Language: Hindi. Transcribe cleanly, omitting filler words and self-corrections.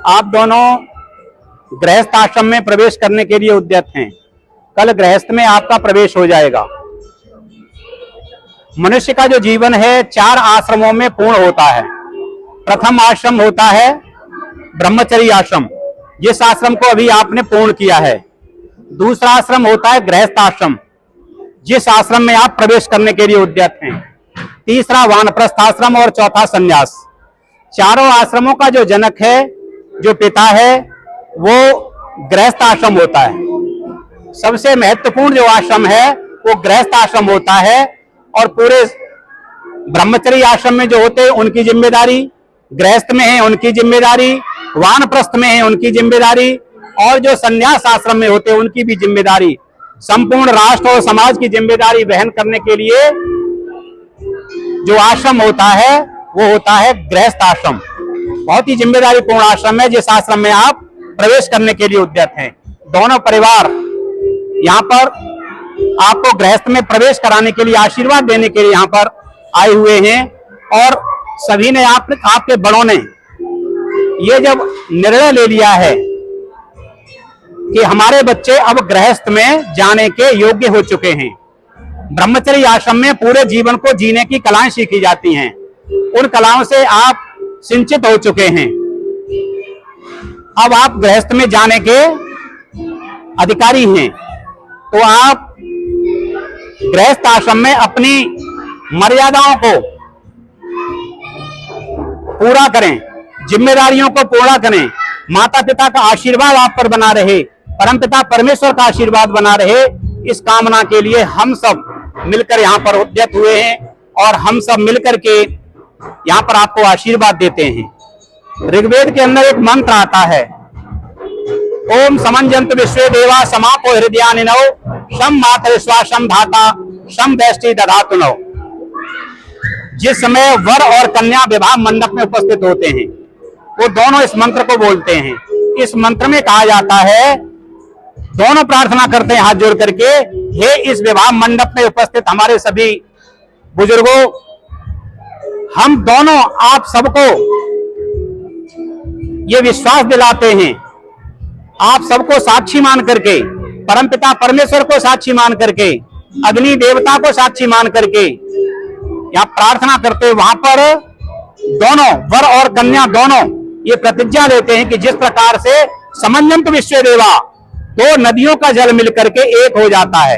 आप दोनों गृहस्थ आश्रम में प्रवेश करने के लिए उद्यत हैं। कल गृहस्थ में आपका प्रवेश हो जाएगा। मनुष्य का जो जीवन है 4 आश्रमों में पूर्ण होता है। प्रथम आश्रम होता है ब्रह्मचर्य आश्रम, जिस आश्रम को अभी आपने पूर्ण किया है। दूसरा आश्रम होता है गृहस्थ आश्रम, जिस आश्रम में आप प्रवेश करने के लिए उद्यत हैं। तीसरा वानप्रस्थ आश्रम और चौथा संन्यास। चारों आश्रमों का जो जनक है, जो पिता है, वो गृहस्थ आश्रम होता है। सबसे महत्वपूर्ण जो आश्रम है वो गृहस्थ आश्रम होता है। और पूरे ब्रह्मचर्य आश्रम में जो होते हैं उनकी जिम्मेदारी, गृहस्थ में है उनकी जिम्मेदारी, वानप्रस्थ में है उनकी जिम्मेदारी, और जो संन्यास आश्रम में होते हैं उनकी भी जिम्मेदारी, संपूर्ण राष्ट्र और समाज की जिम्मेदारी वहन करने के लिए जो आश्रम होता है वो होता है गृहस्थ आश्रम। बहुत ही जिम्मेदारी पूर्ण आश्रम है, जिस आश्रम में आप प्रवेश करने के लिए उद्यत हैं। दोनों परिवार यहाँ पर आपको गृहस्थ में प्रवेश कराने के लिए, आशीर्वाद देने के लिए यहाँ पर आए हुए हैं। और सभी ने आपके बड़ों ने ये जब निर्णय ले लिया है कि हमारे बच्चे अब गृहस्थ में जाने के योग्य हो चुके हैं। ब्रह्मचर्य आश्रम में पूरे जीवन को जीने की कलाएं सीखी जाती हैं। उन कलाओं से आप सिंचित हो चुके हैं। अब आप गृहस्थ में जाने के अधिकारी हैं, तो आप गृहस्थ आश्रम में अपनी मर्यादाओं को पूरा करें, जिम्मेदारियों को पूरा करें। माता पिता का आशीर्वाद आप पर बना रहे, परमपिता परमेश्वर का आशीर्वाद बना रहे, इस कामना के लिए हम सब मिलकर यहाँ पर उद्यत हुए हैं। और हम सब मिलकर के यहाँ पर आपको आशीर्वाद देते हैं। ऋग्वेद के अंदर एक मंत्र आता है, ओम समंजंत विश्वे देवा समापो हृदयानिनौ शम मात्र विश्वासम धाता शम वैष्टि दधातु नौ। जिस समय वर और कन्या विवाह मंडप में उपस्थित होते हैं वो दोनों इस मंत्र को बोलते हैं। इस मंत्र में कहा जाता है, दोनों प्रार्थना करते हैं हाथ जोड़ करके, हे इस विवाह मंडप में उपस्थित हमारे सभी बुजुर्गों, हम दोनों आप सबको ये विश्वास दिलाते हैं, आप सबको साक्षी मान करके, परमपिता परमेश्वर को साक्षी मान करके, अग्नि देवता को साक्षी मान करके यहाँ प्रार्थना करते, वहां पर दोनों वर और कन्या दोनों ये प्रतिज्ञा लेते हैं कि जिस प्रकार से समंजंत विश्व देवा, 2 नदियों का जल मिलकर के एक हो जाता है।